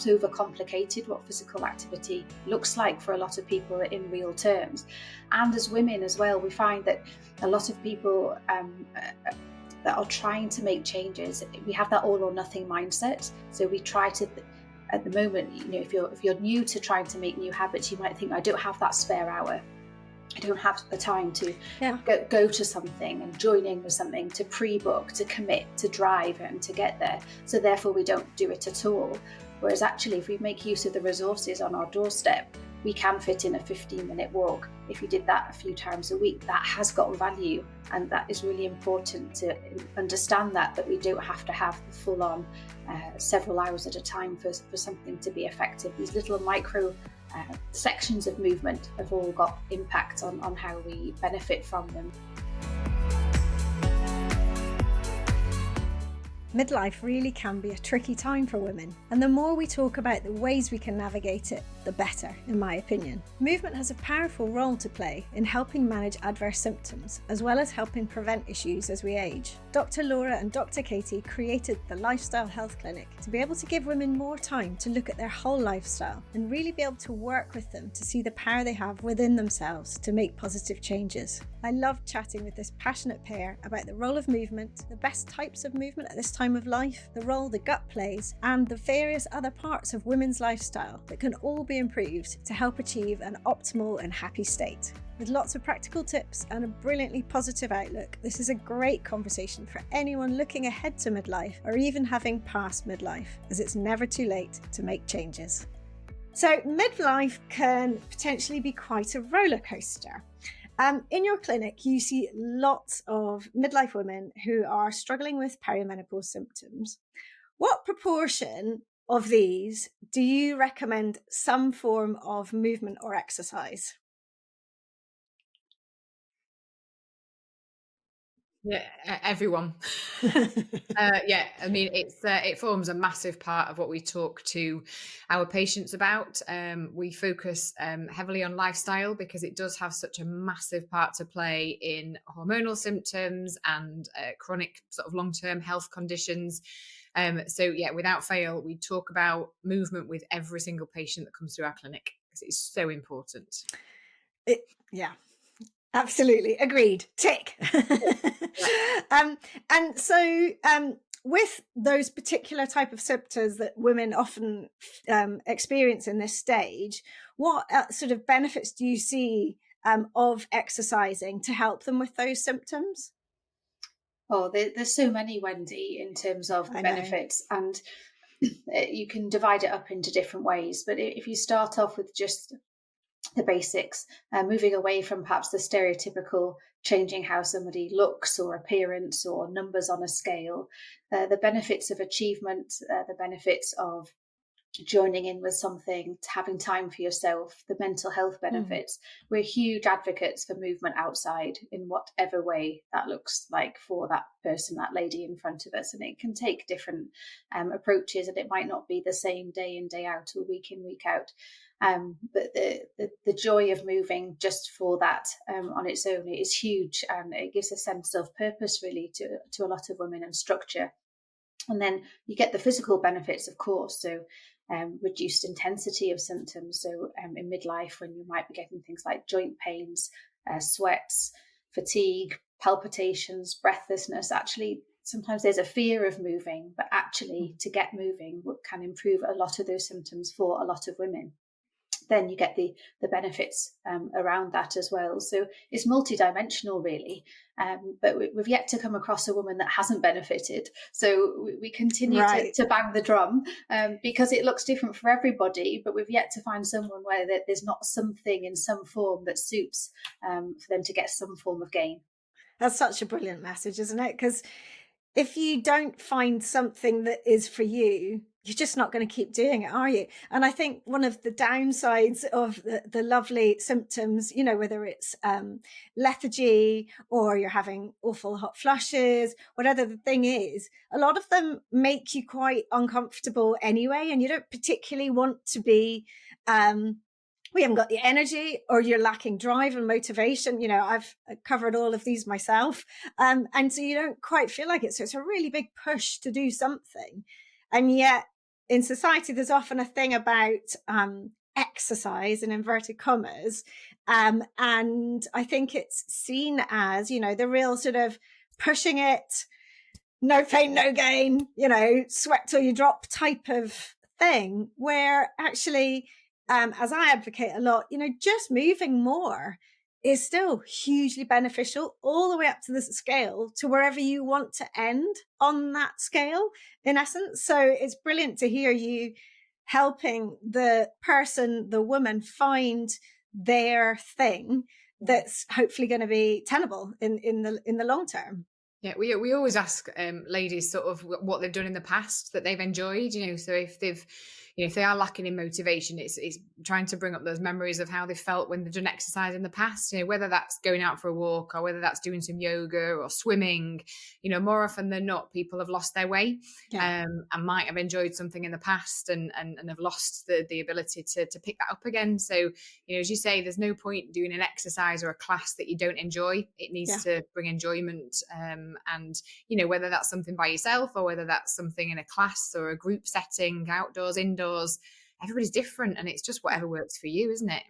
perhaps overcomplicated what physical activity looks like for a lot of people in real terms. And as women as well, we find that a lot of people that are trying to make changes, we have that all or nothing mindset. So we try to, at the moment, if you're new to trying to make new habits, you might think, I don't have that spare hour. I don't have the time to go to something and join in with something, to pre-book, to commit, to drive and to get there. So therefore we don't do it at all. Whereas actually, if we make use of the resources on our doorstep, we can fit in a 15-minute walk. If you did that a few times a week, that has got value. And that is really important to understand that we don't have to have the full-on several hours at a time for something to be effective. These little micro sections of movement have all got impact on how we benefit from them. Midlife really can be a tricky time for women, and the more we talk about the ways we can navigate it, the better, in my opinion. Movement has a powerful role to play in helping manage adverse symptoms, as well as helping prevent issues as we age. Dr. Laura and Dr. Katie created the Lifestyle Health Clinic to be able to give women more time to look at their whole lifestyle and really be able to work with them to see the power they have within themselves to make positive changes. I love chatting with this passionate pair about the role of movement, the best types of movement at this time of life, the role the gut plays, and the various other parts of women's lifestyle that can all be improved to help achieve an optimal and happy state. With lots of practical tips and a brilliantly positive outlook, this is a great conversation for anyone looking ahead to midlife or even having passed midlife, as it's never too late to make changes. So midlife can potentially be quite a roller coaster. In your clinic, you see lots of midlife women who are struggling with perimenopause symptoms. What proportion of these do you recommend some form of movement or exercise? Yeah, everyone. Yeah, I mean, it forms a massive part of what we talk to our patients about. We focus heavily on lifestyle because it does have such a massive part to play in hormonal symptoms and chronic sort of long-term health conditions. So yeah, without fail, we talk about movement with every single patient that comes through our clinic because it's so important. Yeah. Absolutely. Agreed. Tick. And so with those particular type of symptoms that women often experience in this stage, what sort of benefits do you see of exercising to help them with those symptoms? Oh, there's so many, Wendy, in terms of the benefits, and you can divide it up into different ways. But if you start off with just the basics, moving away from perhaps the stereotypical changing how somebody looks or appearance or numbers on a scale, the benefits of achievement, the benefits of joining in with something, having time for yourself, the mental health benefits. We're huge advocates for movement outside in whatever way that looks like for that person, that lady in front of us. And it can take different approaches, and it might not be the same day in, day out or week in, week out. But the joy of moving just for that on its own is huge, and it gives a sense of purpose really to a lot of women and structure. And then you get the physical benefits, of course, so reduced intensity of symptoms. So in midlife, when you might be getting things like joint pains, sweats, fatigue, palpitations, breathlessness, actually sometimes there's a fear of moving, but actually to get moving can improve a lot of those symptoms for a lot of women. Then you get the benefits around that as well. So it's multidimensional, really. But we've yet to come across a woman that hasn't benefited. So we continue to bang the drum because it looks different for everybody. But we've yet to find someone where there's not something in some form that suits for them to get some form of gain. That's such a brilliant message, isn't it? Because if you don't find something that is for you, you're just not going to keep doing it, are you? And I think one of the downsides of the lovely symptoms, you know, whether it's lethargy or you're having awful hot flushes, whatever the thing is, a lot of them make you quite uncomfortable anyway. And you don't particularly want to be we haven't got the energy, or you're lacking drive and motivation. You know, I've covered all of these myself. And so you don't quite feel like it. So it's a really big push to do something. And yet in society, there's often a thing about exercise in inverted commas. And I think it's seen as, the real sort of pushing it, no pain, no gain, sweat till you drop type of thing, where actually, as I advocate a lot, just moving more is still hugely beneficial all the way up to the scale to wherever you want to end on that scale, in essence. So it's brilliant to hear you helping the person, the woman, find their thing that's hopefully going to be tenable in the long term. Yeah, we always ask ladies sort of what they've done in the past that they've enjoyed, so if they've, if they are lacking in motivation, it's trying to bring up those memories of how they felt when they've done exercise in the past, whether that's going out for a walk or whether that's doing some yoga or swimming. More often than not, people have lost their way, and might have enjoyed something in the past and have lost the ability to pick that up again. So, as you say, there's no point doing an exercise or a class that you don't enjoy. It needs to bring enjoyment, and whether that's something by yourself or whether that's something in a class or a group setting, outdoors, indoors, everybody's different, and it's just whatever works for you, isn't it?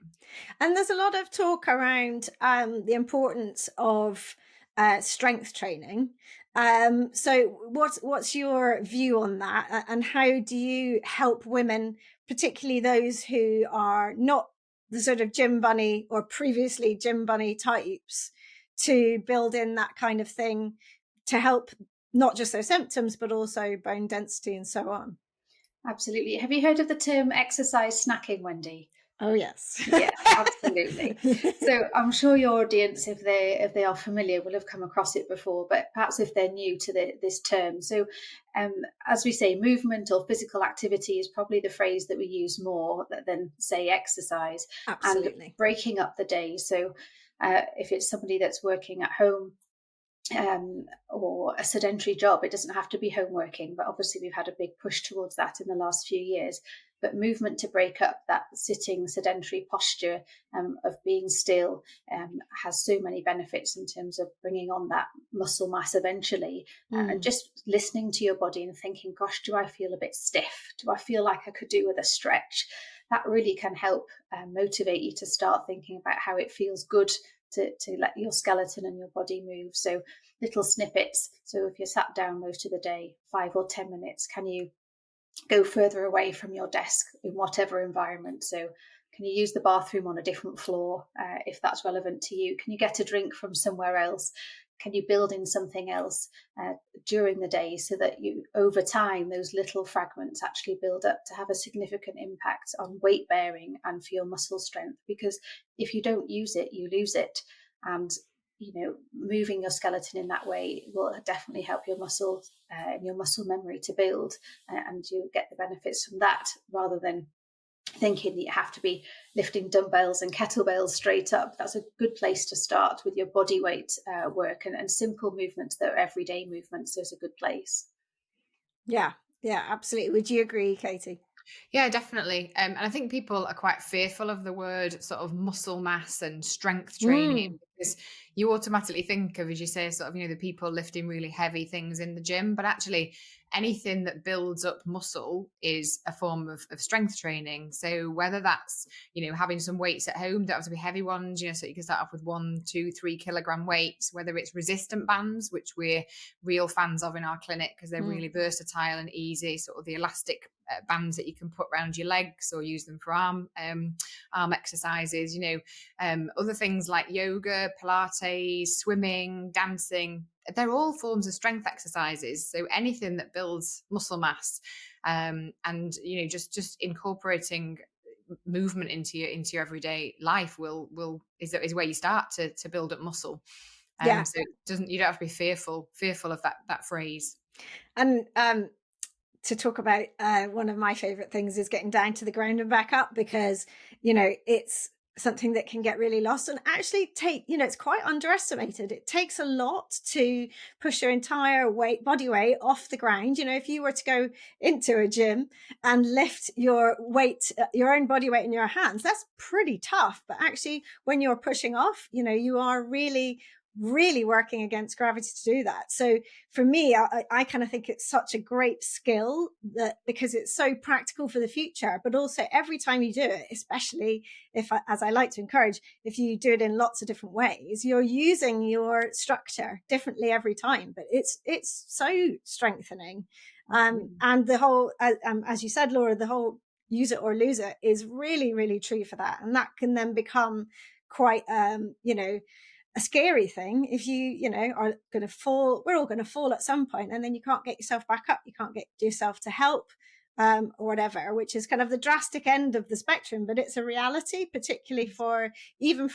And there's a lot of talk around the importance of strength training. So what's your view on that, and how do you help women, particularly those who are not the sort of gym bunny or previously gym bunny types, to build in that kind of thing to help not just their symptoms, but also bone density and so on? Absolutely. Have you heard of the term exercise snacking, Wendy? Oh, yes. Yeah, absolutely. So I'm sure your audience, if they are familiar, will have come across it before, but perhaps if they're new to this term. So as we say, movement or physical activity is probably the phrase that we use more than, say, exercise. Absolutely. And breaking up the day. So if it's somebody that's working at home, or a sedentary job, it doesn't have to be home working, but obviously we've had a big push towards that in the last few years. But movement to break up that sitting sedentary posture of being still has so many benefits in terms of bringing on that muscle mass eventually. And just listening to your body and thinking, gosh, do I feel a bit stiff? Do I feel like I could do with a stretch? That really can help motivate you to start thinking about how it feels good to let your skeleton and your body move. So little snippets. So if you're sat down most of the day, 5 or 10 minutes, can you go further away from your desk in whatever environment? So can you use the bathroom on a different floor if that's relevant to you? Can you get a drink from somewhere else? Can you build in something else during the day so that you, over time, those little fragments actually build up to have a significant impact on weight bearing and for your muscle strength? Because if you don't use it, you lose it. And, moving your skeleton in that way will definitely help your muscles and your muscle memory to build, and you get the benefits from that rather than thinking that you have to be lifting dumbbells and kettlebells straight up. That's a good place to start with your body weight work, and simple movements that are everyday movements is a good place. Yeah, absolutely. Would you agree, Katie? Yeah, definitely. And I think people are quite fearful of the word sort of muscle mass and strength training, because you automatically think of, as you say, sort of, the people lifting really heavy things in the gym, but actually anything that builds up muscle is a form of strength training. So whether that's, having some weights at home, don't have to be heavy ones, so you can start off with 1, 2, 3 kilogram weights, whether it's resistant bands, which we're real fans of in our clinic because they're really versatile and easy, sort of the elastic bands that you can put around your legs or use them for arm exercises, other things like yoga, Pilates, swimming, dancing. They're all forms of strength exercises. So anything that builds muscle mass, and just incorporating movement into your everyday life is where you start to build up muscle. So you don't have to be fearful of that phrase. And to talk about one of my favorite things is getting down to the ground and back up, because it's something that can get really lost and actually it's quite underestimated. It takes a lot to push your entire body weight off the ground. If you were to go into a gym and lift your weight, your own body weight in your hands, that's pretty tough. But actually when you're pushing off, you are really really working against gravity to do that. So for me, I kind of think it's such a great skill, that because it's so practical for the future, but also every time you do it, especially if, as I like to encourage, if you do it in lots of different ways, you're using your structure differently every time, but it's so strengthening. And the whole, as you said, Laura, the whole use it or lose it is really, really true for that. And that can then become quite, a scary thing if you are going to fall. We're all going to fall at some point, and then you can't get yourself back up. You can't get yourself to help, or whatever, which is kind of the drastic end of the spectrum. But it's a reality, particularly for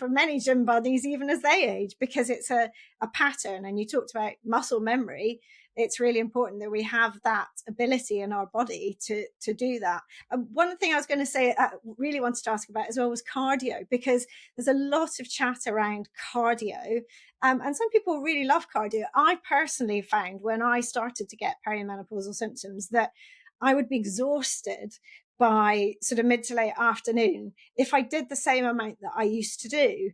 many gym buddies, even as they age, because it's a pattern. And you talked about muscle memory. It's really important that we have that ability in our body to do that. One thing I was going to say, I really wanted to ask about as well, was cardio, because there's a lot of chat around cardio. And some people really love cardio. I personally found when I started to get perimenopausal symptoms that I would be exhausted by sort of mid to late afternoon if I did the same amount that I used to do.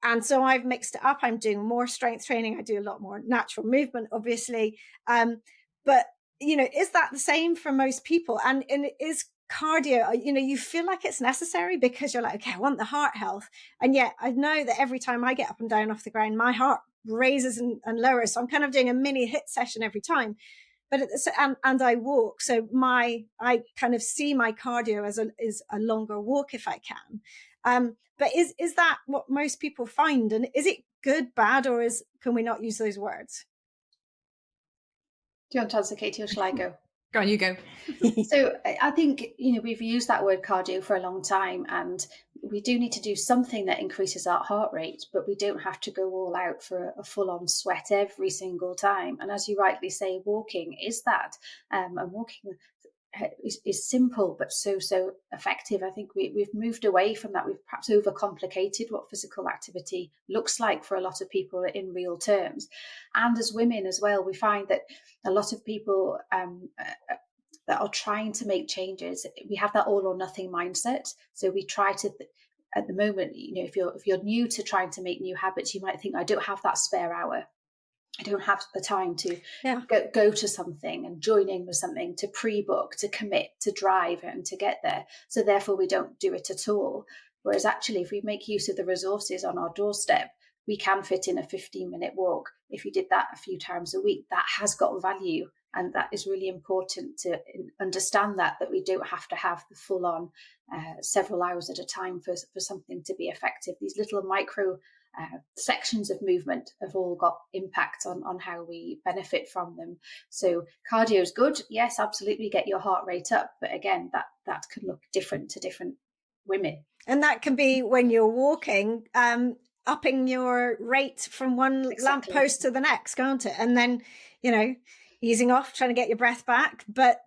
And so I've mixed it up. I'm doing more strength training. I do a lot more natural movement, obviously. But, is that the same for most people? And is cardio, you feel like it's necessary because you're like, okay, I want the heart health. And yet I know that every time I get up and down off the ground, my heart raises and lowers. So I'm kind of doing a mini HIIT session every time. But and I walk. So I kind of see my cardio as a longer walk if I can. But is that what most people find? And is it good, bad, or can we not use those words? Do you want to answer, Katie, or shall I go? Go on, you go. So I think, we've used that word cardio for a long time, and we do need to do something that increases our heart rate, but we don't have to go all out for a full-on sweat every single time. And as you rightly say, walking is that. And walking is simple but so effective. I think we've moved away from that. We've perhaps overcomplicated what physical activity looks like for a lot of people in real terms. And as women as well, we find that a lot of people that are trying to make changes, we have that all or nothing mindset. So we try to at the moment, if you're new to trying to make new habits, you might think, I don't have that spare hour. I don't have the time to go to something and join in with something, to pre-book, to commit, to drive and to get there. So therefore we don't do it at all. Whereas actually, if we make use of the resources on our doorstep, we can fit in a 15-minute walk. If you did that a few times a week, that has got value. And that is really important to understand that we don't have to have the full on several hours at a time for something to be effective. These little micro sections of movement have all got impact on how we benefit from them. So cardio is good. Yes, absolutely, get your heart rate up. But again, that can look different to different women. And that can be when you're walking, upping your rate from one lamppost to the next, can't it? And then, easing off, trying to get your breath back. But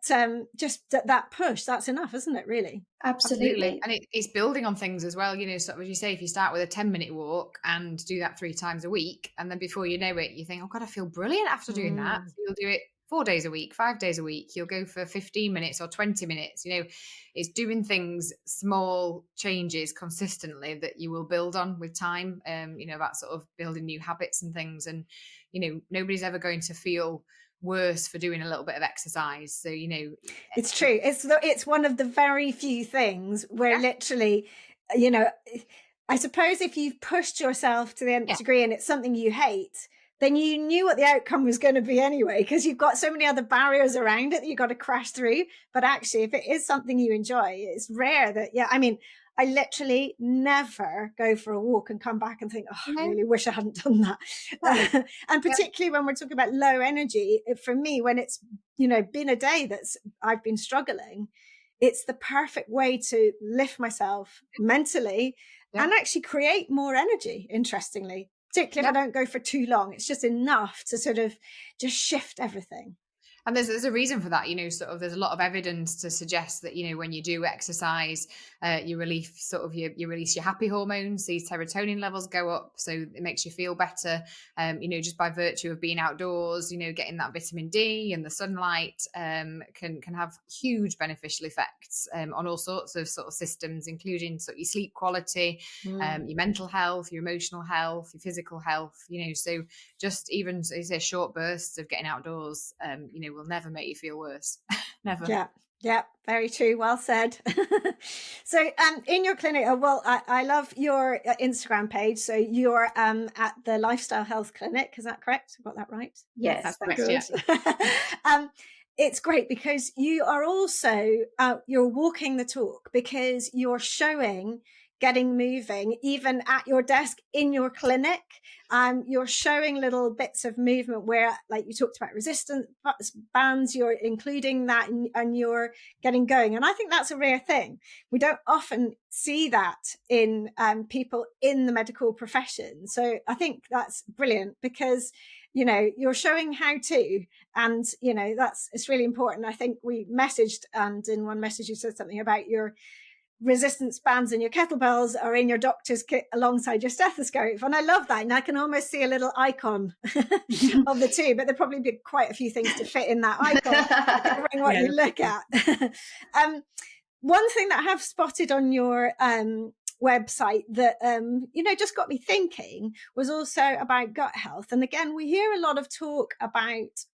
just that push, that's enough, isn't it, really? Absolutely. And it's building on things as well. So as you say, if you start with a 10-minute walk and do that 3 times a week, and then before you know it, you think, oh God, I feel brilliant after doing that. So you'll do it 4 days a week, 5 days a week. You'll go for 15 minutes or 20 minutes. It's doing things, small changes consistently that you will build on with time. That sort of building new habits and things. And, nobody's ever going to feel worse for doing a little bit of exercise. So, it's true. It's one of the very few things where literally, I suppose if you've pushed yourself to the nth degree and it's something you hate, then you knew what the outcome was going to be anyway, because you've got so many other barriers around it that you've got to crash through. But actually, if it is something you enjoy, it's rare that, I literally never go for a walk and come back and think, oh, I really wish I hadn't done that. And particularly when we're talking about low energy, for me, when it's, been a day I've been struggling, it's the perfect way to lift myself mentally and actually create more energy, interestingly. Particularly if I don't go for too long. It's just enough to sort of just shift everything. And there's a reason for that, sort of there's a lot of evidence to suggest that, when you do exercise, you release you release your happy hormones, these serotonin levels go up. So it makes you feel better, just by virtue of being outdoors, getting that vitamin D and the sunlight can have huge beneficial effects on all sorts of sort of systems, including sort of your sleep quality, your mental health, your emotional health, your physical health, so just even as a short bursts of getting outdoors, will never make you feel worse. Never. Yeah, very true. Well said. So in your clinic, I love your Instagram page. So you're at the Lifestyle Health Clinic. Is that correct? Got that right? Yes, that's correct. Good. Yeah. It's great because you are also, you're walking the talk, because you're showing getting moving even at your desk in your clinic. You're showing little bits of movement where, like you talked about resistance bands, you're including that and you're getting going. And I think that's a rare thing. We don't often see that in people in the medical profession. So I think that's brilliant, because you're showing how to, and it's really important. I think we messaged, and in one message you said something about your resistance bands and your kettlebells are in your doctor's kit alongside your stethoscope, and I love that. And I can almost see a little icon of the two, but there'd probably be quite a few things to fit in that icon, covering what you look at. One thing that I have spotted on your website that just got me thinking was also about gut health. And again, we hear a lot of talk about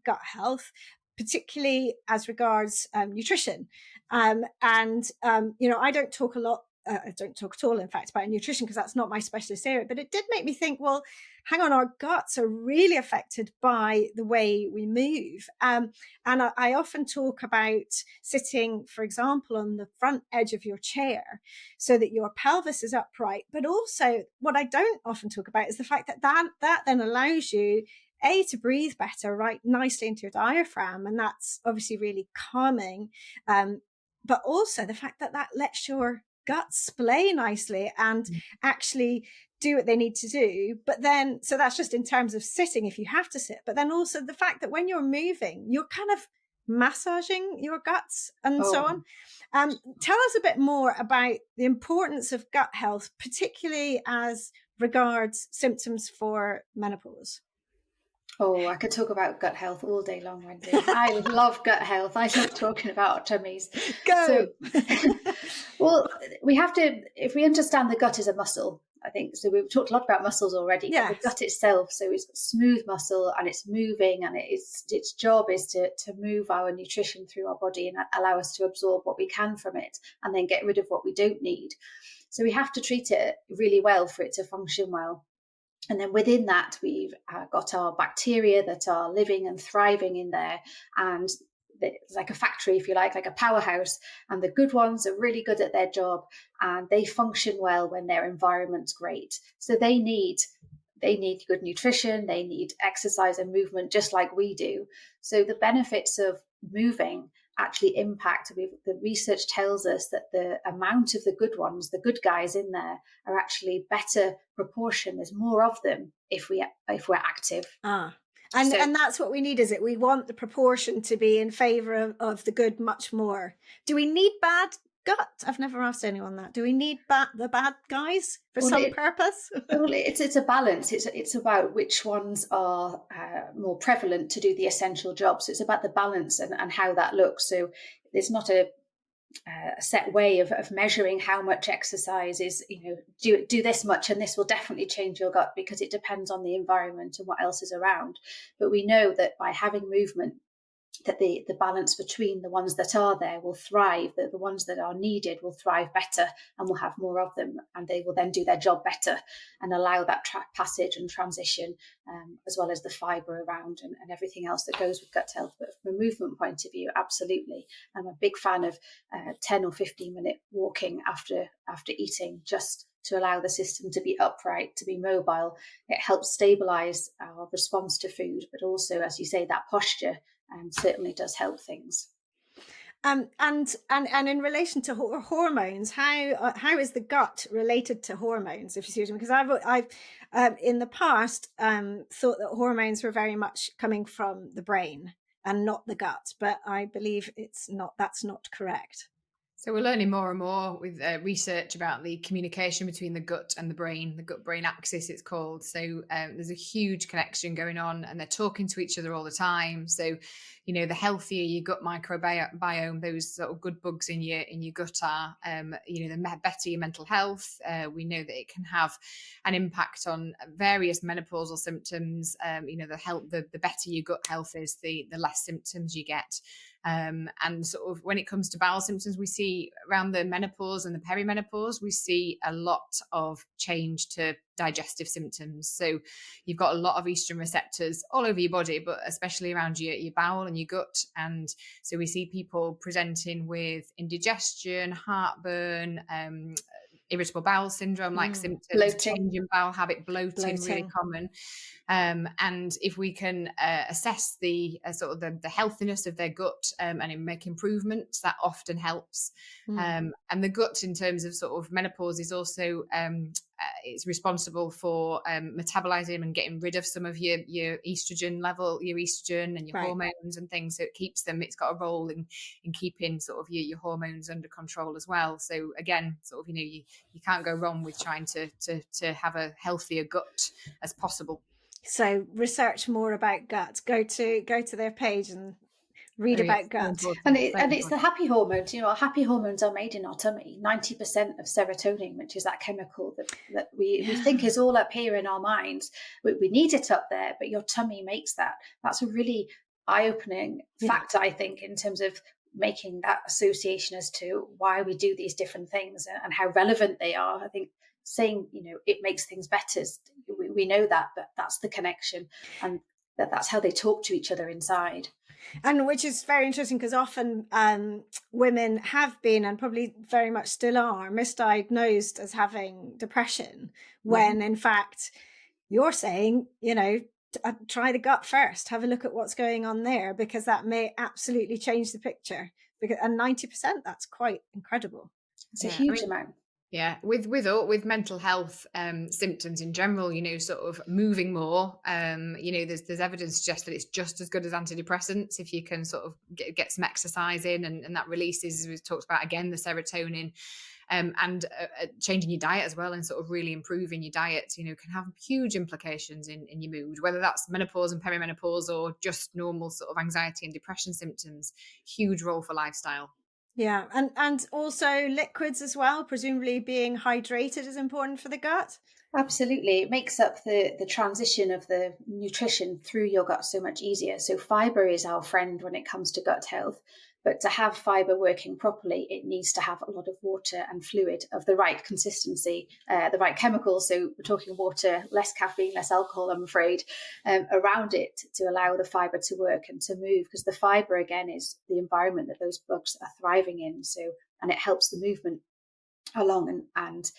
gut health, particularly as regards nutrition. I don't talk a lot. I don't talk at all, in fact, about nutrition, because that's not my specialist area. But it did make me think, well, hang on, our guts are really affected by the way we move. And I often talk about sitting, for example, on the front edge of your chair so that your pelvis is upright. But also what I don't often talk about is the fact that then allows you, to breathe better, right, nicely into your diaphragm. And that's obviously really calming. But also the fact that lets your guts splay nicely and actually do what they need to do. But then, so that's just in terms of sitting, if you have to sit, but then also the fact that when you're moving, you're kind of massaging your guts and so on. Tell us a bit more about the importance of gut health, particularly as regards symptoms for menopause. Oh, I could talk about gut health all day long, Wendy. I love gut health. I love talking about tummies. Go. Well, we have to, if we understand the gut is a muscle, I think, so we've talked a lot about muscles already, yes. But the gut itself, so it's smooth muscle and it's moving, and its job is to move our nutrition through our body and allow us to absorb what we can from it and then get rid of what we don't need. So we have to treat it really well for it to function well. And then within that, we've got our bacteria that are living and thriving in there. And it's like a factory, if you like a powerhouse. And the good ones are really good at their job, and they function well when their environment's great. So they need good nutrition, they need exercise and movement just like we do. So the benefits of moving actually impact. The research tells us that the amount of the good ones, the good guys in there, are actually better proportion. There's more of them if we're active. And that's what we need, is it? We want the proportion to be in favor of the good much more. Do we need bad gut? I've never asked anyone that. Do we need the bad guys for some purpose? Well, it's a balance. It's about which ones are more prevalent to do the essential job. So it's about the balance and how that looks. So there's not a set way of measuring how much exercise is, do this much and this will definitely change your gut, because it depends on the environment and what else is around. But we know that by having movement, that the balance between the ones that are there will thrive, that the ones that are needed will thrive better, and we'll have more of them, and they will then do their job better and allow that passage and transition, as well as the fibre around and everything else that goes with gut health. But from a movement point of view, absolutely. I'm a big fan of 10 or 15-minute walking after eating, just to allow the system to be upright, to be mobile. It helps stabilise our response to food, but also, as you say, that posture certainly does help things. And in relation to hormones, how is the gut related to hormones? If you see what I mean, because I've in the past thought that hormones were very much coming from the brain. and not the gut. But I believe that's not correct. So we're learning more and more with research about the communication between the gut and the brain, the gut-brain axis it's called. So there's a huge connection going on, and they're talking to each other all the time. So, you know, the healthier your gut microbiome, those sort of good bugs in your gut are, you know, the better your mental health. We know that it can have an impact on various menopausal symptoms. You know, the better your gut health is, the less symptoms you get. And sort of when it comes to bowel symptoms, we see around the menopause and the perimenopause, we see a lot of change to digestive symptoms. So you've got a lot of estrogen receptors all over your body, but especially around your bowel and your gut. And so we see people presenting with indigestion, heartburn, irritable bowel syndrome like symptoms, bloating, change in bowel habit, bloating. Really common. And if we can assess the sort of the healthiness of their gut and make improvements, that often helps. And the gut, in terms of sort of menopause, is also it's responsible for metabolizing and getting rid of some of your estrogen level, your estrogen and your hormones and things. So it keeps them. It's got a role in keeping sort of your hormones under control as well. So again, sort of, you know, you can't go wrong with trying to have a healthier gut as possible. So research more about gut. Go to their page and read about gut. And it's the happy hormones. You know, our happy hormones are made in our tummy. 90% of serotonin, which is that chemical that we think is all up here in our minds. We need it up there, but your tummy makes that. That's a really eye-opening fact, I think, in terms of making that association as to why we do these different things and how relevant they are. I think saying, you know, it makes things better, we know that, but that's the connection, and that's how they talk to each other inside. And which is very interesting, because often women have been, and probably very much still are, misdiagnosed as having depression, when in fact you're saying, you know, try the gut first, have a look at what's going on there, because that may absolutely change the picture. And 90%, that's quite incredible. It's a huge amount. Yeah, with mental health symptoms in general, you know, sort of moving more, you know, there's evidence to suggest that it's just as good as antidepressants if you can sort of get some exercise in, and that releases, as we talked about again, the serotonin, and changing your diet as well, and sort of really improving your diet, you know, can have huge implications in your mood, whether that's menopause and perimenopause or just normal sort of anxiety and depression symptoms. Huge role for lifestyle. Yeah, and also liquids as well, presumably being hydrated is important for the gut. Absolutely. It makes up the transition of the nutrition through your gut so much easier. So fiber is our friend when it comes to gut health. But to have fiber working properly, it needs to have a lot of water and fluid of the right consistency, the right chemicals. So we're talking water, less caffeine, less alcohol, I'm afraid, around it to allow the fiber to work and to move. Because the fiber, again, is the environment that those bugs are thriving in. And it helps the movement along and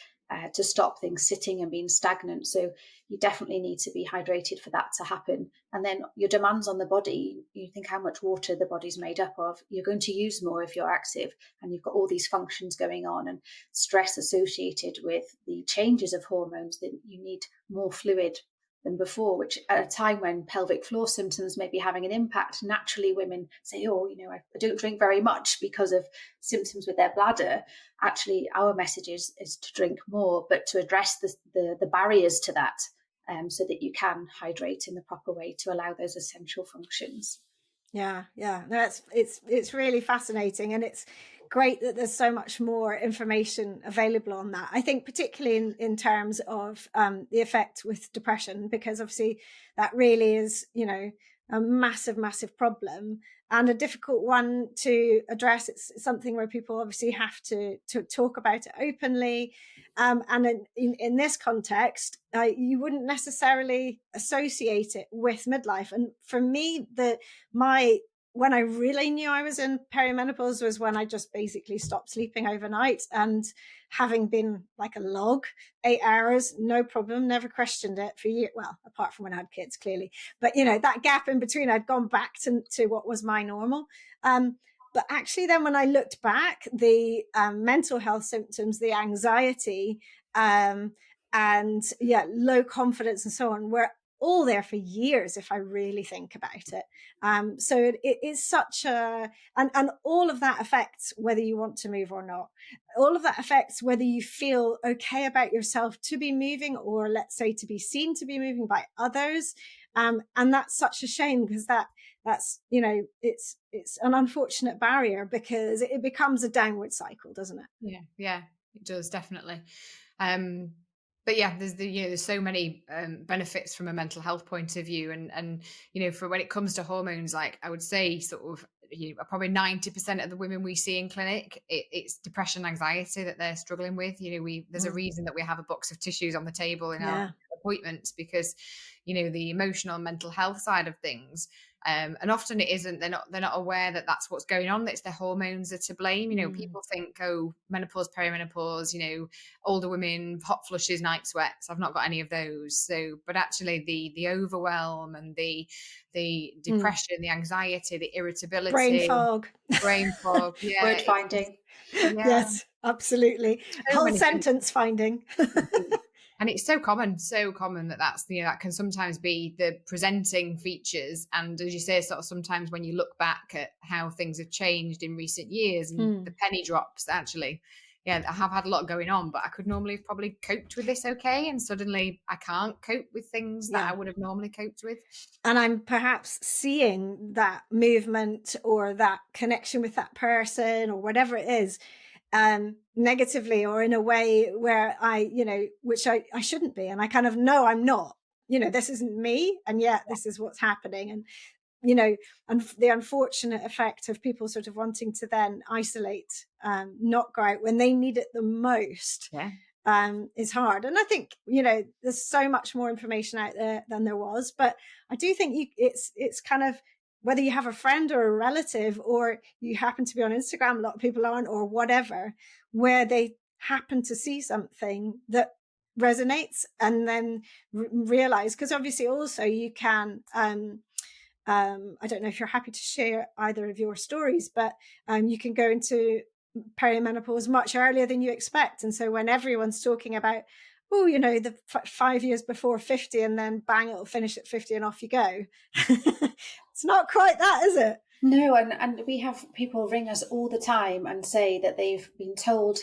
to stop things sitting and being stagnant. So you definitely need to be hydrated for that to happen. And then your demands on the body, you think how much water the body's made up of, you're going to use more if you're active, and you've got all these functions going on and stress associated with the changes of hormones, then you need more fluid than before, which at a time when pelvic floor symptoms may be having an impact, naturally women say, oh, you know, I don't drink very much because of symptoms with their bladder. Actually, our message is to drink more, but to address the barriers to that, so that you can hydrate in the proper way to allow those essential functions. Yeah. No, it's really fascinating, and it's great that there's so much more information available on that. I think particularly in terms of the effect with depression, because obviously that really is, you know, a massive problem and a difficult one to address. It's something where people obviously have to talk about it openly. And in this context, you wouldn't necessarily associate it with midlife. And for me, when I really knew I was in perimenopause was when I just basically stopped sleeping overnight, and having been like a log, 8 hours, no problem, never questioned it for years. Well, apart from when I had kids, clearly. But, you know, that gap in between, I'd gone back to what was my normal. But actually then when I looked back, the mental health symptoms, the anxiety, and low confidence and so on were all there for years if I really think about it. So it is such a, and all of that affects whether you want to move or not. All of that affects whether you feel okay about yourself to be moving, or let's say to be seen to be moving by others. And that's such a shame, because that's, you know, it's an unfortunate barrier, because it becomes a downward cycle, doesn't it? Yeah, it does, definitely. But yeah, there's so many benefits from a mental health point of view, and you know, for when it comes to hormones, like I would say, sort of, you know, probably 90% of the women we see in clinic, it's depression, anxiety that they're struggling with. You know, there's a reason that we have a box of tissues on the table in our appointments, because, you know, the emotional and mental health side of things. And often it isn't, they're not aware that that's what's going on. It's their hormones are to blame. You know, people think, oh, menopause, perimenopause, you know, older women, hot flushes, night sweats. I've not got any of those. So, but actually the overwhelm and the depression, the anxiety, the irritability, brain fog, yeah, word finding. Yeah. Yes, absolutely. So Whole sentence finding. And it's so common that that's, you know, that can sometimes be the presenting features. And as you say, sort of sometimes when you look back at how things have changed in recent years, and the penny drops, actually, yeah, I have had a lot going on, but I could normally have probably coped with this okay, and suddenly I can't cope with things that I would have normally coped with. And I'm perhaps seeing that movement or that connection with that person or whatever it is, negatively, or in a way where I, you know, which I shouldn't be. And I kind of know I'm not, you know, this isn't me. And yet this is what's happening. And, you know, and the unfortunate effect of people sort of wanting to then isolate, not go out when they need it the most. Is hard. And I think, you know, there's so much more information out there than there was, but I do think it's kind of, whether you have a friend or a relative, or you happen to be on Instagram, a lot of people aren't, or whatever, where they happen to see something that resonates, and then realize, because obviously also you can, I don't know if you're happy to share either of your stories, but you can go into perimenopause much earlier than you expect. And so when everyone's talking about, oh, you know, the 5 years before 50, and then bang, it'll finish at 50 and off you go. It's not quite that, is it? No, and we have people ring us all the time and say that they've been told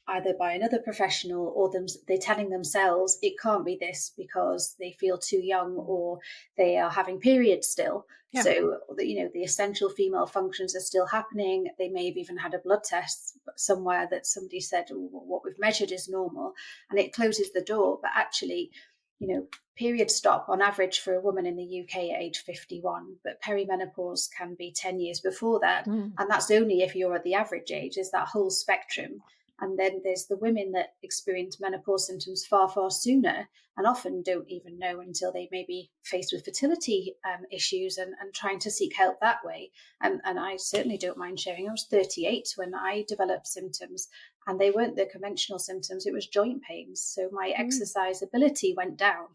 either by another professional or they're telling themselves it can't be this because they feel too young or they are having periods still. So, you know, the essential female functions are still happening. They may have even had a blood test somewhere that somebody said, oh, what we've measured is normal, and it closes the door. But actually, you know, periods stop on average for a woman in the UK at age 51, but perimenopause can be 10 years before that. And that's only if you're at the average age. There's that whole spectrum. And then there's the women that experience menopause symptoms far, far sooner, and often don't even know until they may be faced with fertility issues and trying to seek help that way. And I certainly don't mind sharing. I was 38 when I developed symptoms, and they weren't the conventional symptoms. It was joint pains. So my exercise ability went down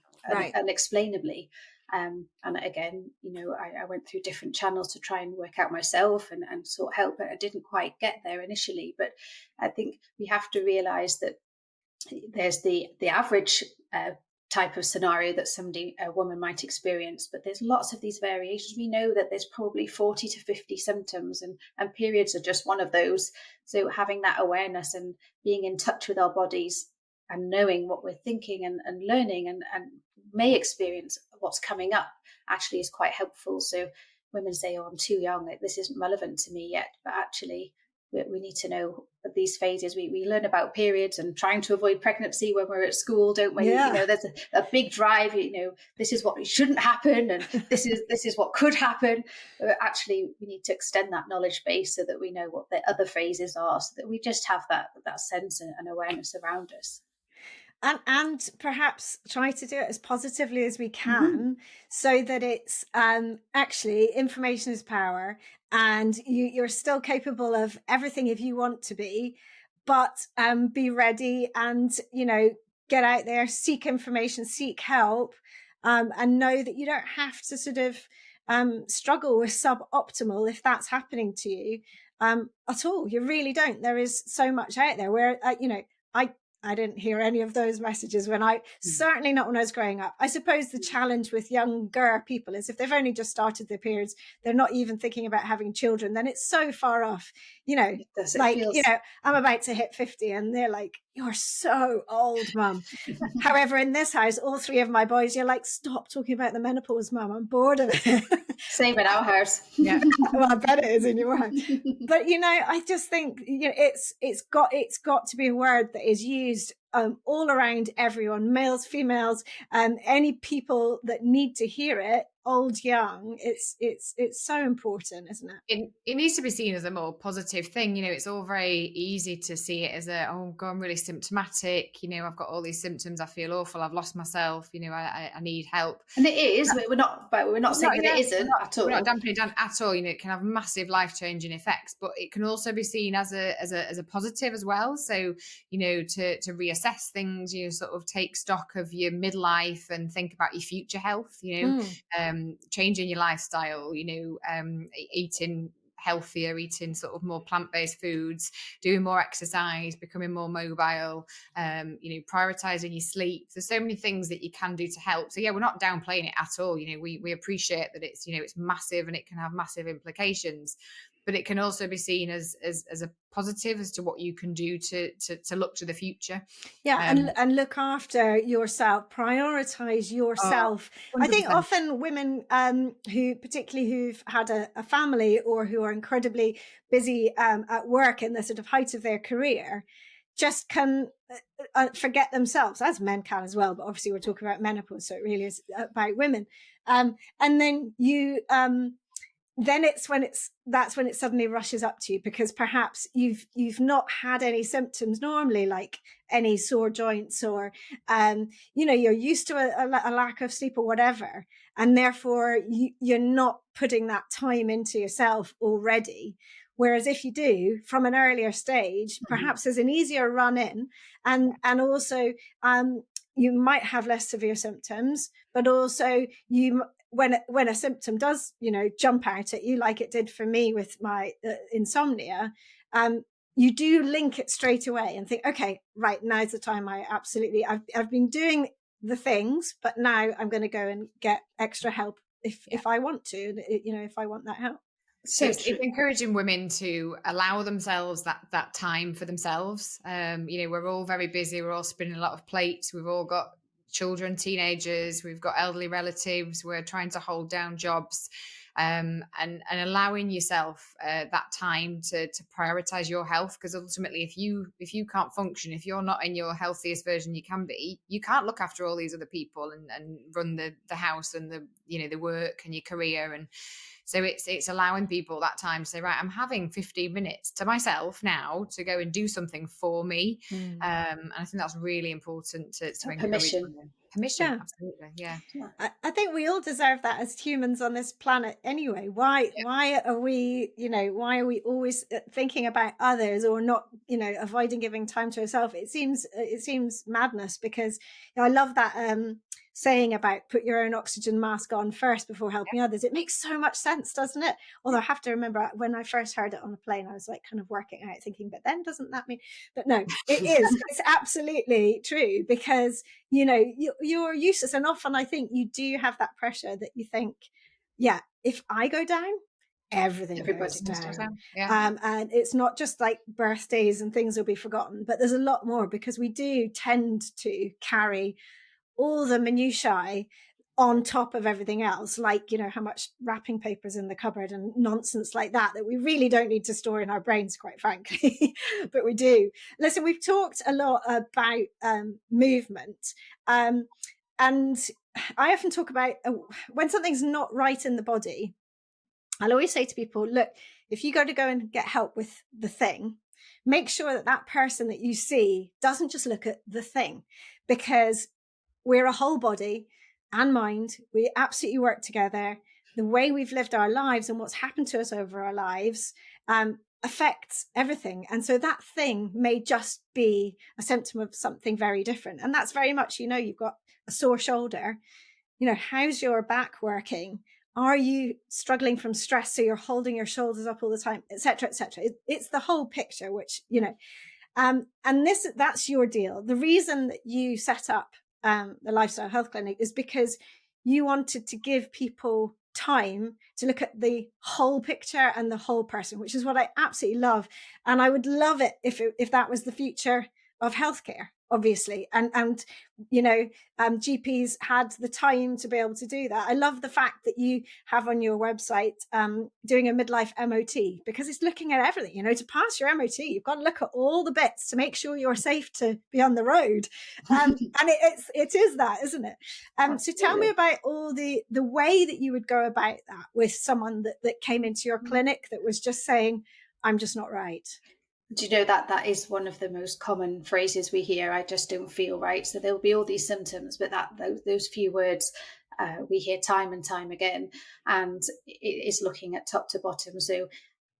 unexplainably. And again, you know, I went through different channels to try and work out myself and sought help, but I didn't quite get there initially. But I think we have to realize that there's the average type of scenario that a woman might experience, but there's lots of these variations. We know that there's probably 40 to 50 symptoms, and periods are just one of those. So having that awareness and being in touch with our bodies and knowing what we're thinking and learning and may experience what's coming up actually is quite helpful. So women say, oh, I'm too young, this isn't relevant to me yet, but actually we need to know these phases. We learn about periods and trying to avoid pregnancy when we're at school, don't we? You know, there's a big drive, you know, this is what shouldn't happen and this is what could happen. But actually we need to extend that knowledge base so that we know what the other phases are, so that we just have that sense and awareness around us. And perhaps try to do it as positively as we can, so that it's actually, information is power, and you're still capable of everything if you want to be, but be ready and, you know, get out there, seek information, seek help, and know that you don't have to sort of struggle with suboptimal if that's happening to you at all. You really don't. There is so much out there where, you know, I didn't hear any of those messages certainly not when I was growing up. I suppose the challenge with younger people is if they've only just started their periods, they're not even thinking about having children, then it's so far off, I'm about to hit 50 and they're like, you're so old, mum. However, in this house, all three of my boys, you're like, stop talking about the menopause, mum. I'm bored of it. Same in our house. Yeah. Well, I bet it is in your house. But I just think it's got to be a word that is used all around everyone, males, females, any people that need to hear it, old, young. It's so important, isn't it? It needs to be seen as a more positive thing. It's all very easy to see it as oh God, I'm really symptomatic. I've got all these symptoms. I feel awful. I've lost myself. I need help. And it is. We're not saying that it isn't at all. We're not dampening it down at all. It can have massive life-changing effects, but it can also be seen as a positive as well. So to reassess things, sort of take stock of your midlife and think about your future health. Changing your lifestyle. Eating healthier, eating sort of more plant-based foods, doing more exercise, becoming more mobile, prioritizing your sleep. There's so many things that you can do to help. So yeah, we're not downplaying it at all. We appreciate that it's it's massive and it can have massive implications, but it can also be seen as a positive as to what you can do to look to the future. And look after yourself, prioritize yourself. I think often women who've had a family or who are incredibly busy at work in the sort of height of their career just can forget themselves, as men can as well, but obviously we're talking about menopause, so it really is about women. And then that's when it suddenly rushes up to you, because perhaps you've not had any symptoms normally, like any sore joints or you're used to a lack of sleep or whatever, and therefore you're not putting that time into yourself already. Whereas if you do from an earlier stage, perhaps there's an easier run in, and also you might have less severe symptoms, but also when a symptom does, jump out at you, like it did for me with my insomnia, you do link it straight away and think, okay, right, now's the time. I've been doing the things, but now I'm going to go and get extra help if I want to, if I want that help. So it's encouraging women to allow themselves that time for themselves. We're all very busy. We're all spinning a lot of plates. We've all got children, teenagers, we've got elderly relatives, we're trying to hold down jobs, and allowing yourself that time to prioritize your health, because ultimately if you can't function, if you're not in your healthiest version you can be, you can't look after all these other people and run the house and the work and your career. And so it's allowing people that time to say, right, I'm having 15 minutes to myself now to go and do something for me. And I think that's really important to encourage women. Permission, absolutely, yeah. I think we all deserve that as humans on this planet anyway. Why are we always thinking about others, or not, avoiding giving time to ourselves? It seems madness, because I love that saying about put your own oxygen mask on first before helping others. It makes so much sense, doesn't it? Although I have to remember, when I first heard it on the plane, I was like kind of working out thinking, but then doesn't that mean? But no, it is. It's absolutely true, because you're useless. And often I think you do have that pressure that you think, if I go down, everybody goes down. And it's not just like birthdays and things will be forgotten, but there's a lot more, because we do tend to carry all the minutiae on top of everything else, like how much wrapping paper's in the cupboard and nonsense like that we really don't need to store in our brains, quite frankly. But we do. Listen, we've talked a lot about movement, and I often talk about when something's not right in the body. I'll always say to people, look, if you go and get help with the thing, make sure that person that you see doesn't just look at the thing, because we're a whole body and mind. We absolutely work together. The way we've lived our lives and what's happened to us over our lives affects everything. And so that thing may just be a symptom of something very different. And that's very much, you've got a sore shoulder. How's your back working? Are you struggling from stress, so you're holding your shoulders up all the time, et cetera, et cetera? It's the whole picture, which, And that's your deal. The reason that you set up the Lifestyle Health Clinic is because you wanted to give people time to look at the whole picture and the whole person, which is what I absolutely love. And I would love it if that was the future of healthcare, obviously. And GPs had the time to be able to do that. I love the fact that you have on your website doing a midlife MOT, because it's looking at everything. To pass your MOT, you've got to look at all the bits to make sure you're safe to be on the road. And it is that, isn't it? So tell me about all the way that you would go about that with someone that came into your clinic that was just saying, I'm just not right. Do you know that is one of the most common phrases we hear? I just don't feel right. So there'll be all these symptoms, but those few words we hear time and time again, and it is looking at top to bottom. So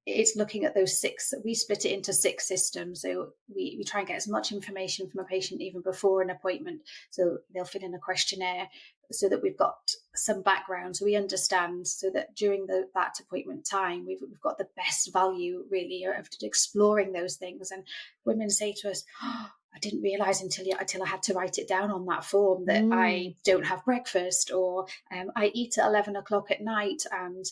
it's looking at those six. We split it into 6 systems. So we try and get as much information from a patient even before an appointment. So they'll fill in a questionnaire so that we've got some background, so we understand, so that during that appointment time, we've got the best value really of exploring those things. And women say to us, oh, I didn't realise until I had to write it down on that form that I don't have breakfast, or I eat at 11 o'clock at night, and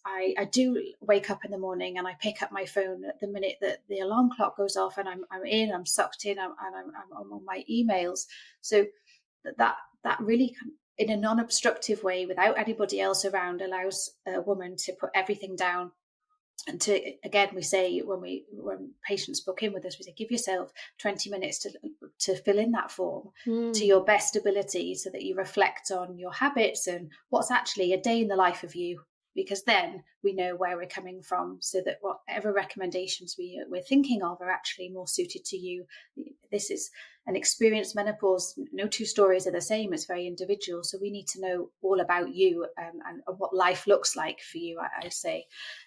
I do wake up in the morning and I pick up my phone at the minute that the alarm clock goes off, and I'm sucked in, and I'm on my emails. So that really, in a non-obstructive way, without anybody else around, allows a woman to put everything down. And again, we say when patients book in with us, we say, give yourself 20 minutes to fill in that form to your best ability, so that you reflect on your habits and what's actually a day in the life of you, because then we know where we're coming from, so that whatever recommendations we're thinking of are actually more suited to you. This is an experienced menopause. No 2 stories are the same. It's very individual. So we need to know all about you and what life looks like for you, I'd say.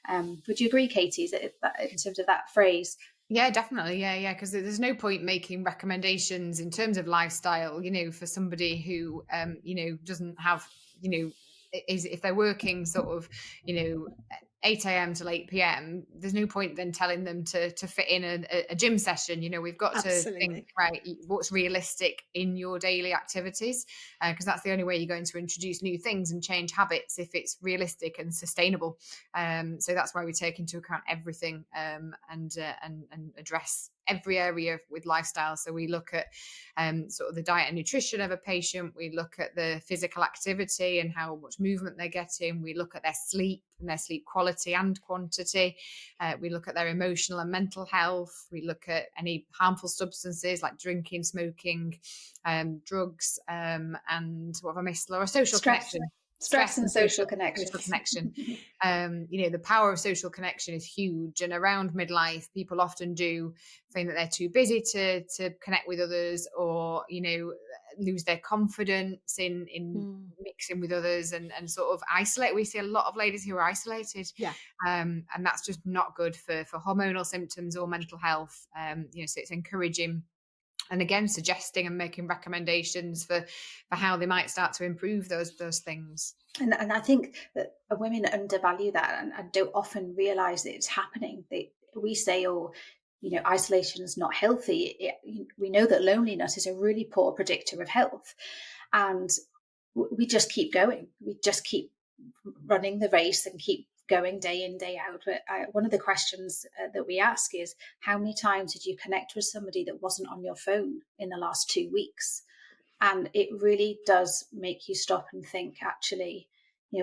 Would you agree, Katie, in terms of that phrase? Yeah, definitely. Yeah. Because there's no point making recommendations in terms of lifestyle, for somebody who, doesn't have, if they're working sort of, 8 a.m. till 8 p.m, there's no point then telling them to fit in a gym session. We've got Absolutely. to think, right, what's realistic in your daily activities, because that's the only way you're going to introduce new things and change habits, if it's realistic and sustainable. So that's why we take into account everything, and address every area with lifestyle. So we look at sort of the diet and nutrition of a patient. We look at the physical activity and how much movement they're getting. We look at their sleep and their sleep quality and quantity. We look at their emotional and mental health. We look at any harmful substances like drinking, smoking, drugs, and what have I missed, Laura? Social connection. Stress and social connection. The power of social connection is huge. And around midlife, people often do think that they're too busy to connect with others, or, lose their confidence in mixing with others and sort of isolate. We see a lot of ladies who are isolated. Yeah. And that's just not good for hormonal symptoms or mental health. So it's encouraging, and again, suggesting and making recommendations for how they might start to improve those things. And I think that women undervalue that and don't often realise that it's happening. We say, isolation is not healthy. We know that loneliness is a really poor predictor of health, and we just keep going. We just keep running the race and keep going day in, day out. But one of the questions that we ask is, how many times did you connect with somebody that wasn't on your phone in the last 2 weeks? And it really does make you stop and think, actually,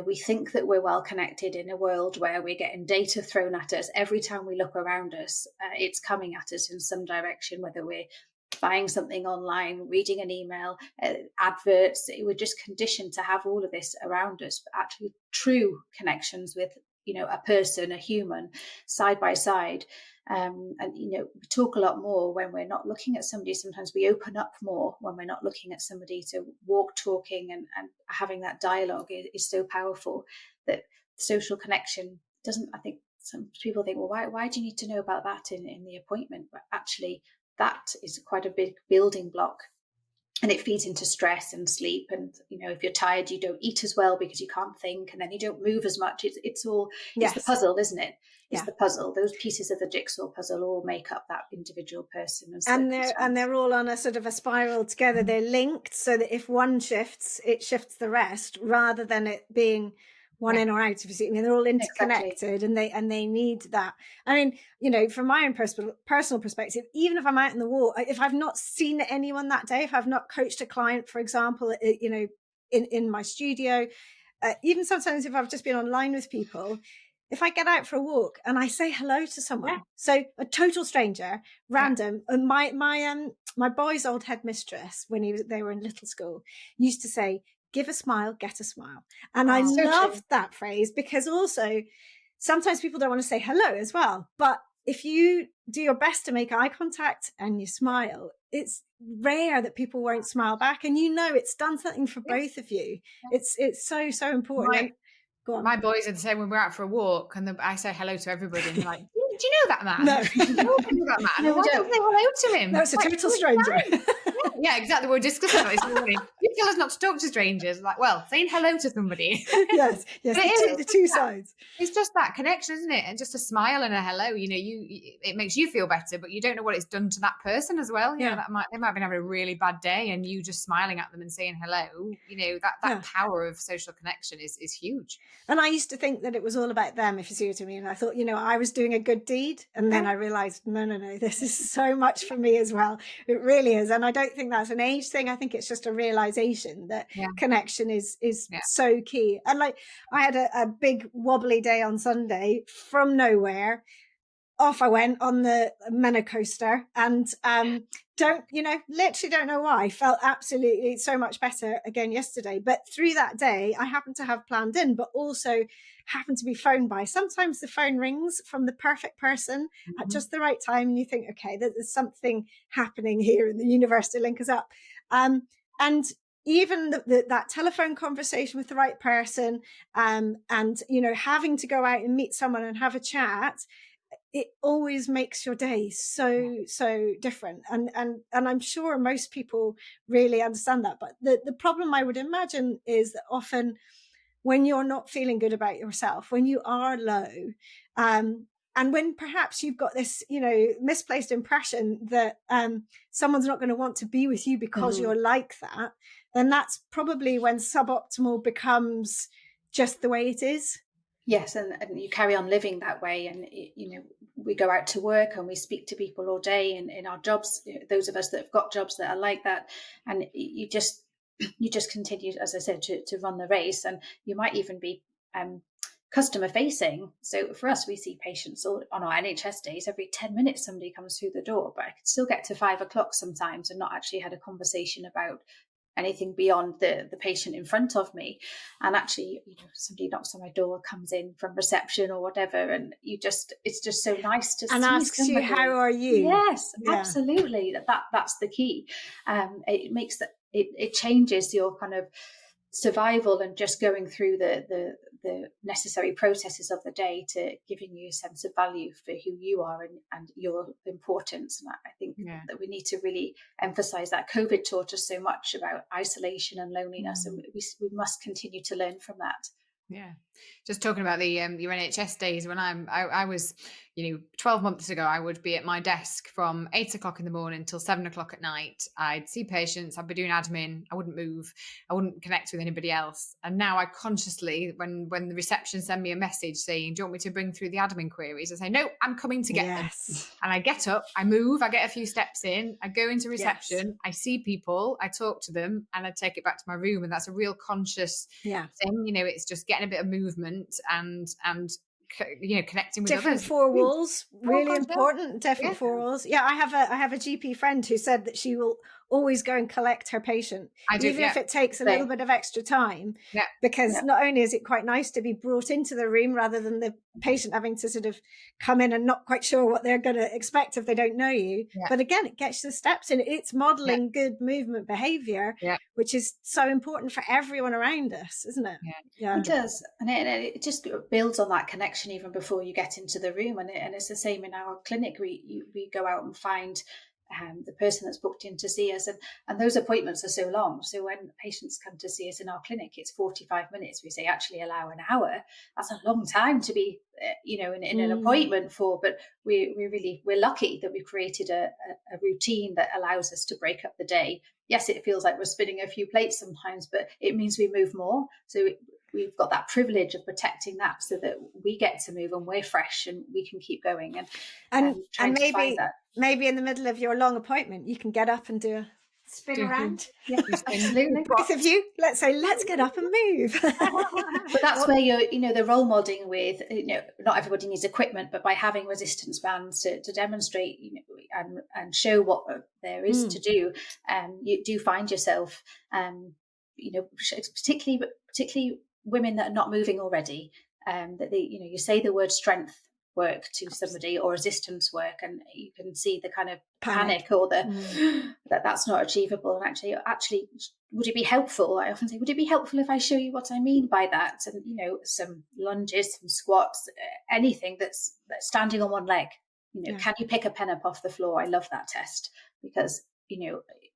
we think that we're well connected in a world where we're getting data thrown at us every time we look around us. It's coming at us in some direction, whether we're buying something online, reading an email, adverts. We're just conditioned to have all of this around us, but actually true connections with a person, a human, side by side. And we talk a lot more when we're not looking at somebody. Sometimes we open up more when we're not looking at somebody. To talking and having that dialogue is so powerful. That social connection doesn't, I think some people think, well, why do you need to know about that in the appointment? But actually that is quite a big building block and it feeds into stress and sleep. And, if you're tired, you don't eat as well because you can't think, and then you don't move as much. It's all, it's the puzzle, isn't it? It's the puzzle. Those pieces of the jigsaw puzzle all make up that individual person and circumstance. And they're all on a sort of a spiral together. They're linked so that if one shifts, it shifts the rest, rather than it being one in or out. If you see, they're all interconnected, and they need that. I mean, from my own personal perspective, even if I'm out in the walk, if I've not seen anyone that day, if I've not coached a client, for example, in my studio, even sometimes if I've just been online with people, if I get out for a walk and I say hello to someone, so a total stranger, random, and my boy's old headmistress, when they were in little school, used to say, "Give a smile, get a smile." And I loved that phrase, because also sometimes people don't want to say hello as well. But if you do your best to make eye contact and you smile, it's rare that people won't smile back. And it's done something for both of you. It's so important. Go on. My boys are the same when we're out for a walk, and I say hello to everybody, and they're like, "Do you know that man?" No. Do you know that man? No, we don't say hello to him. No, it's a total stranger. Yeah, exactly. We were discussing that this morning. You tell us not to talk to strangers. Like, well, saying hello to somebody. yes, the two sides. It's just that connection, isn't it? And just a smile and a hello. It makes you feel better, but you don't know what it's done to that person as well. They might have been having a really bad day, and you just smiling at them and saying hello. That power of social connection is huge. And I used to think that it was all about them, if you see what I mean. I thought, I was doing a good deed, and then I realized, no, this is so much for me as well. It really is. And I don't think that's an age thing. I think it's just a realization that connection is so key. And like, I had a big wobbly day on Sunday from nowhere. Off I went on the Menocoaster, and literally don't know why. I felt absolutely so much better again yesterday. But through that day, I happened to have planned in, but also happened to be phoned by. Sometimes the phone rings from the perfect person at just the right time, and you think, okay, there's something happening here in the universe to link us up. And even that telephone conversation with the right person, and having to go out and meet someone and have a chat, it always makes your day so different. And I'm sure most people really understand that. But the problem, I would imagine, is that often when you're not feeling good about yourself, when you are low, and when perhaps you've got this, misplaced impression that someone's not going to want to be with you because you're like that, then that's probably when suboptimal becomes just the way it is. Yes, and you carry on living that way, and we go out to work and we speak to people all day in our jobs. Those of us that have got jobs that are like that, and you just continue, as I said, to run the race, and you might even be customer facing. So for us, we see patients on our NHS days. Every 10 minutes somebody comes through the door, but I could still get to 5 o'clock sometimes and not actually had a conversation about anything beyond the patient in front of me. And actually, somebody knocks on my door, comes in from reception or whatever, and it's just so nice to and see asks somebody. You, how are you? Yes, absolutely. That's the key. It makes that it changes your kind of survival and just going through the necessary processes of the day to giving you a sense of value for who you are and your importance. And I think that we need to really emphasize that. COVID taught us so much about isolation and loneliness, and we must continue to learn from that. Yeah, just talking about the your NHS days, when I was 12 months ago, I would be at my desk from 8 o'clock in the morning till 7 o'clock at night. I'd see patients, I'd be doing admin, I wouldn't move, I wouldn't connect with anybody else. And now I consciously, when the reception send me a message saying, "Do you want me to bring through the admin queries?" I say, "No, I'm coming to get them." And I get up, I move, I get a few steps in, I go into reception, I see people, I talk to them, and I take it back to my room. And that's a real conscious thing. It's just getting a bit of movement and connecting with different others. Four walls, really important. Different four walls. I have a GP friend who said that she will always go and collect her patient, even if it takes a little bit of extra time, because not only is it quite nice to be brought into the room rather than the patient having to sort of come in and not quite sure what they're going to expect if they don't know you, but again, it gets the steps in. It's modeling good movement behavior, which is so important for everyone around us, isn't it? It does, and it just builds on that connection even before you get into the room. And it's the same in our clinic. We go out and find the person that's booked in to see us, and those appointments are so long. So when patients come to see us in our clinic, it's 45 minutes. We say actually allow an hour. That's a long time to be in an appointment for, but we're lucky that we've created a routine that allows us to break up the day. Yes, it feels like we're spinning a few plates sometimes, but it means we move more. So we've got that privilege of protecting that, so that we get to move and we're fresh and we can keep going and maybe in the middle of your long appointment you can get up and do a spin around. Yeah, absolutely. Both of you, let's get up and move. But that's where you're the role modeling with, not everybody needs equipment, but by having resistance bands to demonstrate, and show what there is to do, you do find yourself, particularly women that are not moving already, that you say the word strength work to somebody or resistance work, and you can see the kind of panic or the that's not achievable. And actually would it be helpful? I often say, would it be helpful if I show you what I mean by that? And some lunges, some squats, anything that's standing on one leg. Can you pick a pen up off the floor? I love that test, because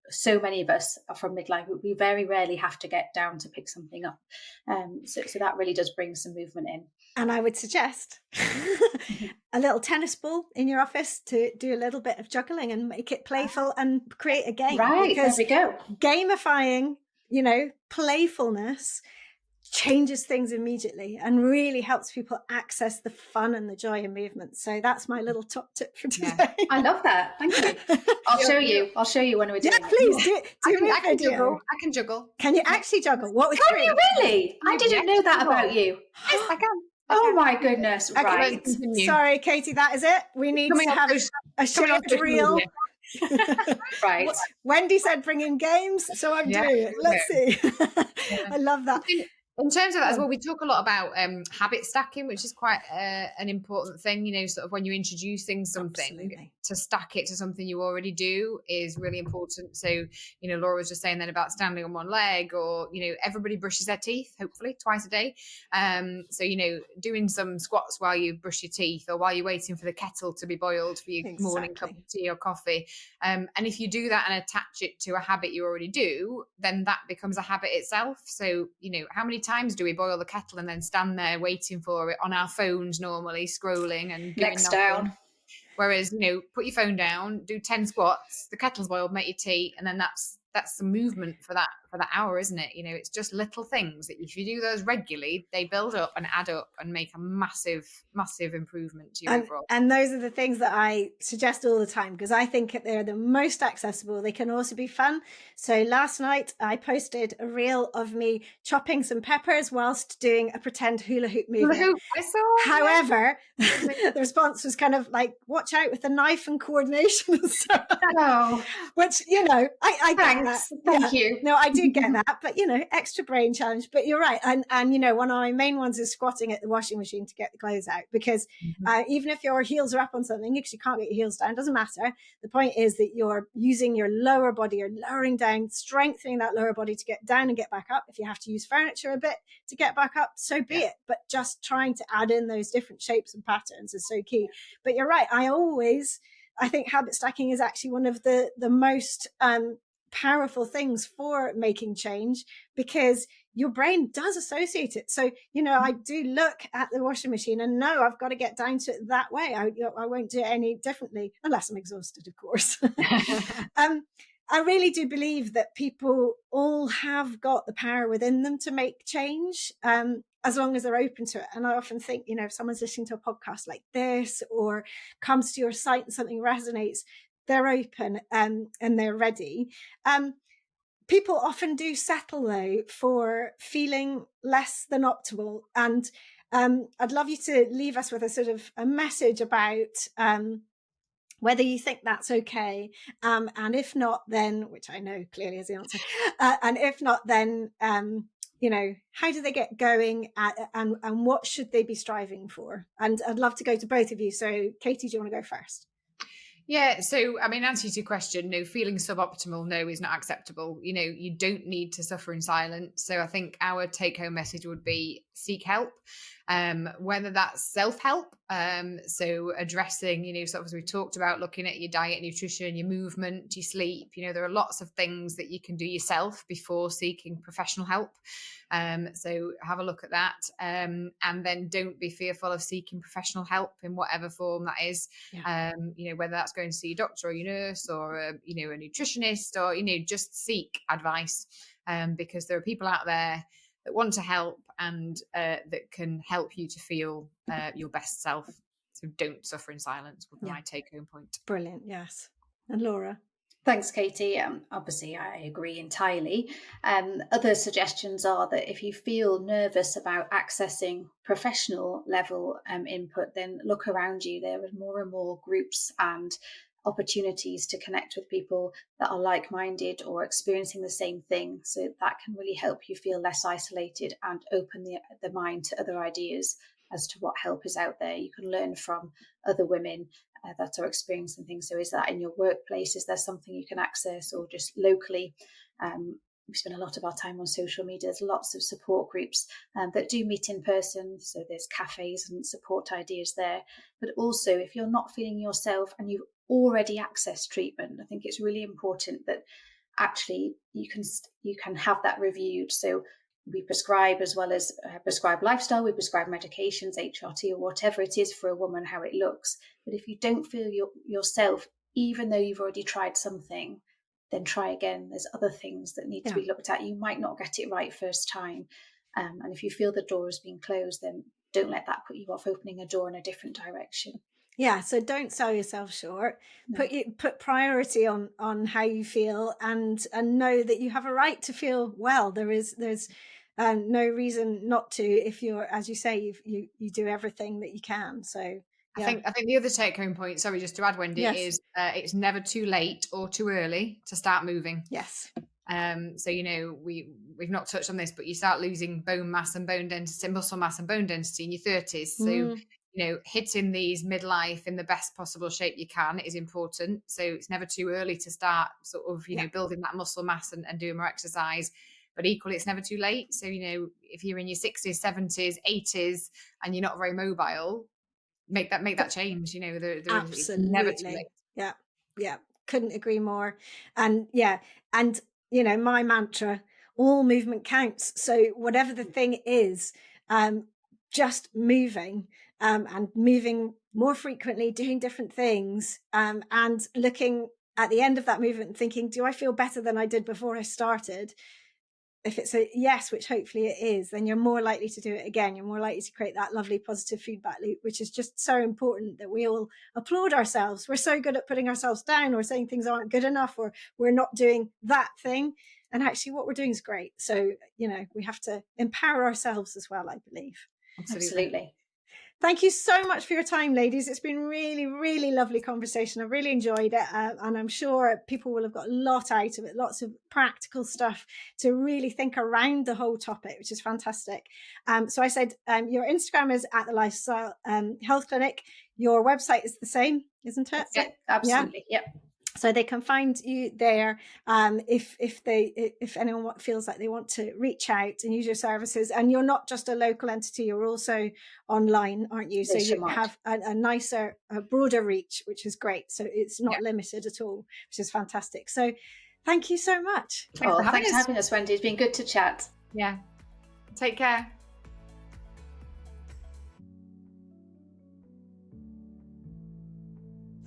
so many of us are from midlife. We very rarely have to get down to pick something up. So that really does bring some movement in. And I would suggest a little tennis ball in your office to do a little bit of juggling and make it playful and create a game. Right, because there we go. Gamifying, playfulness changes things immediately and really helps people access the fun and the joy in movement. So that's my little top tip for today. Yeah. I love that. Thank you. I'll show you when we're doing it. Yeah, please do I can juggle. I can juggle. Can you actually juggle? What was Can you really? I didn't know that about you. Yes, I can. Oh my goodness. Okay. Right. Sorry, Katie, that is it. We need to have a shared reel. Right. Wendy said bring in games, so I'm doing it. Let's see. I love that. In terms of that as well, we talk a lot about habit stacking, which is quite an important thing, sort of when you're introducing something. Absolutely. To stack it to something you already do is really important. So, Laura was just saying then about standing on one leg, or, everybody brushes their teeth, hopefully twice a day. So, doing some squats while you brush your teeth, or while you're waiting for the kettle to be boiled for your morning cup of tea or coffee. And if you do that and attach it to a habit you already do, then that becomes a habit itself. So, how many times do we boil the kettle and then stand there waiting for it on our phones normally, scrolling and next down? Whereas, put your phone down, do 10 squats, the kettle's boiled, make your tea, and then that's some movement for that hour, isn't it? It's just little things that if you do those regularly, they build up and add up and make a massive, massive improvement to your overall. And those are the things that I suggest all the time, because I think they're the most accessible. They can also be fun. So last night I posted a reel of me chopping some peppers whilst doing a pretend hula hoop movement. Hula hoop, I saw. However, the response was kind of like, watch out with the knife and coordination and stuff. Oh. Which, I get that. Thank you. No, I do get that, but extra brain challenge. But you're right, and one of my main ones is squatting at the washing machine to get the clothes out, because even if your heels are up on something, because you can't get your heels down, doesn't matter. The point is that you're using your lower body, you're lowering down, strengthening that lower body to get down and get back up. If you have to use furniture a bit to get back up, so be it. But just trying to add in those different shapes and patterns is so key. But you're right, I think habit stacking is actually one of the most powerful things for making change, because your brain does associate it. So, I do look at the washing machine and know I've got to get down to it that way. I won't do it any differently, unless I'm exhausted, of course. I really do believe that people all have got the power within them to make change, as long as they're open to it. And I often think, if someone's listening to a podcast like this or comes to your site and something resonates, they're open and they're ready. People often do settle, though, for feeling less than optimal. And I'd love you to leave us with a sort of a message about whether you think that's okay. And if not, then, which I know clearly is the answer, and if not, then, how do they get going and what should they be striving for? And I'd love to go to both of you. So Katie, do you want to go first? Yeah. So, answer to your question, no, feeling suboptimal, no, is not acceptable. You don't need to suffer in silence. So I think our take home message would be seek help. whether that's self-help, so addressing, sort of as we talked about, looking at your diet, nutrition, your movement, your sleep. There are lots of things that you can do yourself before seeking professional help. So have a look at that, and then don't be fearful of seeking professional help in whatever form that is. Whether that's going to see a doctor or your nurse or a nutritionist, or just seek advice, because there are people out there that want to help and that can help you to feel your best self. So don't suffer in silence would be my take-home point. Brilliant. Yes. And Laura? Thanks, Katie. Obviously, I agree entirely. Other suggestions are that if you feel nervous about accessing professional level input, then look around you. There are more and more groups and opportunities to connect with people that are like-minded or experiencing the same thing. So that can really help you feel less isolated and open the mind to other ideas as to what help is out there. You can learn from other women that are experiencing things. So is that in your workplace? Is there something you can access, or just locally? We spend a lot of our time on social media. There's lots of support groups that do meet in person. So there's cafes and support ideas there. But also, if you're not feeling yourself and you've already accessed treatment, I think it's really important that actually you can have that reviewed. So we prescribe, as well as prescribe lifestyle, we prescribe medications, HRT, or whatever it is for a woman, how it looks. But if you don't feel yourself, even though you've already tried something, then try again. There's other things that need to be looked at. You might not get it right first time. And if you feel the door has been closed, then don't let that put you off opening a door in a different direction. Yeah, so don't sell yourself short. No. Put priority on how you feel, and know that you have a right to feel well. There's no reason not to, if you're, as you say, you do everything that you can. So yeah. I think the other take-home point, sorry, just to add, Wendy, is it's never too late or too early to start moving. Yes. So we've not touched on this, but you start losing bone mass and bone density, muscle mass and bone density in your 30s. So hitting these midlife in the best possible shape you can is important. So it's never too early to start sort of building that muscle mass and doing more exercise. But equally, it's never too late. So if you're in your 60s, 70s, 80s, and you're not very mobile, make that change. Absolutely. It's never too late. Yeah, couldn't agree more. And my mantra, all movement counts. So whatever the thing is, just moving, and moving more frequently, doing different things, and looking at the end of that movement and thinking, do I feel better than I did before I started? If it's a yes, which hopefully it is, then you're more likely to do it again. You're more likely to create that lovely positive feedback loop, which is just so important that we all applaud ourselves. We're so good at putting ourselves down or saying things aren't good enough, or we're not doing that thing. And actually what we're doing is great. So, we have to empower ourselves as well, I believe. Absolutely. Thank you so much for your time, ladies. It's been really, really lovely conversation. I've really enjoyed it. And I'm sure people will have got a lot out of it, lots of practical stuff to really think around the whole topic, which is fantastic. So I said, your Instagram is at the Lifestyle Health Clinic. Your website is the same, isn't it? Yeah, absolutely. Yeah. So they can find you there if anyone feels like they want to reach out and use your services. And you're not just a local entity, you're also online, aren't you? So you have a nicer, broader reach, which is great. So it's not limited at all, which is fantastic. So thank you so much. Thanks for having us, Wendy. It's been good to chat. Yeah. Take care.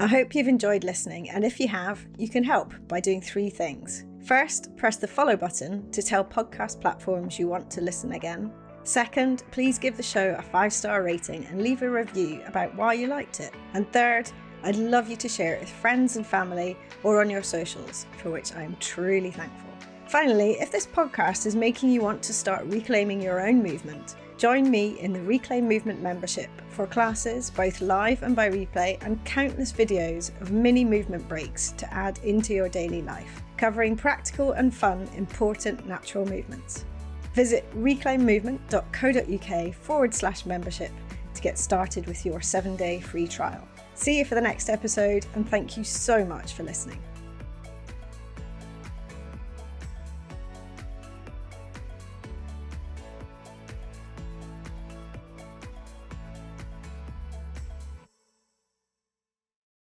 I hope you've enjoyed listening, and if you have, you can help by doing 3 things. First, press the follow button to tell podcast platforms you want to listen again. Second, please give the show a 5-star rating and leave a review about why you liked it. And third, I'd love you to share it with friends and family or on your socials, for which I am truly thankful. Finally, if this podcast is making you want to start reclaiming your own movement, join me in the Reclaim Movement membership for classes, both live and by replay, and countless videos of mini movement breaks to add into your daily life, covering practical and fun, important natural movements. Visit reclaimmovement.co.uk/membership to get started with your 7-day free trial. See you for the next episode, and thank you so much for listening.